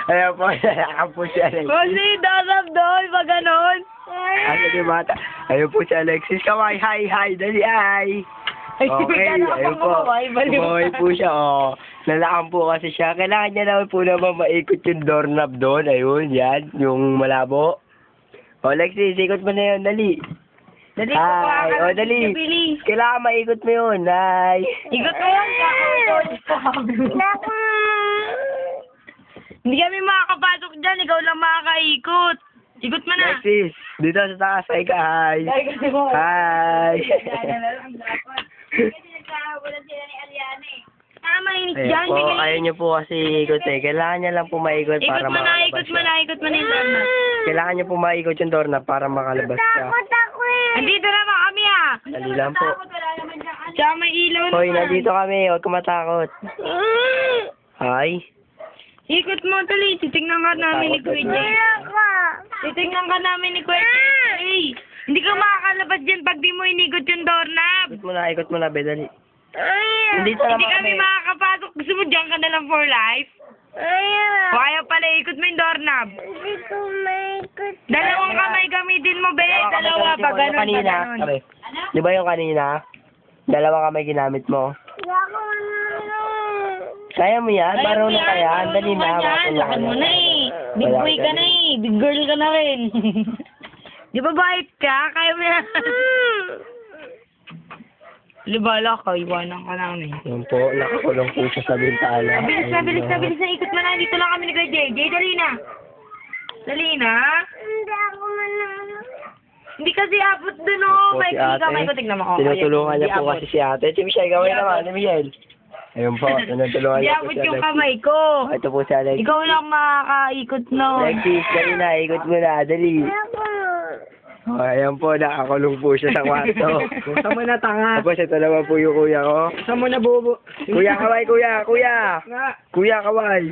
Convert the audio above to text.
Ayan po, nalakang po si Alexis. Kasi darap doon, pag ganon. Ano di bata? Ayun po si Alexis. Kaway, hi, dali, hi. Okay, ayun po. Kumaway po siya, oh. Nalakang po kasi siya. Kailangan niya naman po naman maikot yung doorknob doon. Ayun, yan, yung malabo. O, Alexis, ikot mo na yun, dali. Dali ko Hi, o, dali. Kailangan maikot mo yun, hi. Ikot mo yan, Hindi kami makakapasok dyan, ikaw lang makakaikot. Ikot mo na. Alexis, dito sa taas, hi ka, hi. Hi. Kasi nagkakawalan sila ni Aliana eh. Mainit Ayan dyan. po, ayaw niyo po kasi ikot eh. Kailangan niya lang po maikot para Ikot mo na, makalabas ikot mo siya. na, ikot mo na yung doorknob. Kailangan niyo po maikot yung doorknob para makalabas siya. Andito naman kami ah. Dali lang po. Tsaka may ilaw naman. Hoy, nandito kami. Huwag ka matakot. Hi. Ikot mo, tali. Titignan ka namin ni Kuya Jay. Titignan ka namin ni Kuya Jay. Hindi ka makakalabas dyan pag di mo inigot yung doorknob. Ikot mo na, be, dali. Nandito Hindi naman kami kami. makakapasok. Gusto mo dyan ka na lang for life? O ayaw pala, ikot mo yung doorknob. Dalawang kamay gamitin mo, be. Dalawa, pag Yung ganun, kanina, pag ganun. sabi. Di ba yung kanina? Dalawang kamay ginamit mo. Kaya mo yan? Marunong ka yan? Dali na. Lakan mo na eh. Big boy ka na eh. Big girl ka na rin. Di ba bait ka? Kaya mo yan. Libala ka, iwanan ka namin. Yan po, nakakulong po siya sa bintana. Bilis na. Ikot mo na. Dito lang kami ni Kuya JJ. Dali na. Dali na. Hindi kasi abot dun oh. Po, May si ate. kamay ko. Tignan mo ko. Tinutulungan niya Hindi po abot. kasi si ate. Si Michelle, gawin Hindi naman. abot. Si Michelle. Ayun po, tinutulungan Hindi niya po abot si yung Alexis. kamay ko. Ito po si Alexis. Ikaw lang makakaikot nun. Alexis, dali na. Ikot mo na. Dali. Oh, ayan po, nakakulong po siya sa kwarto. Saan mo na tanga? Tapos ito naman po yung kuya ko. Saan mo na bubo? Kuya, kaway, kuya. Nga. Kuya, kaway.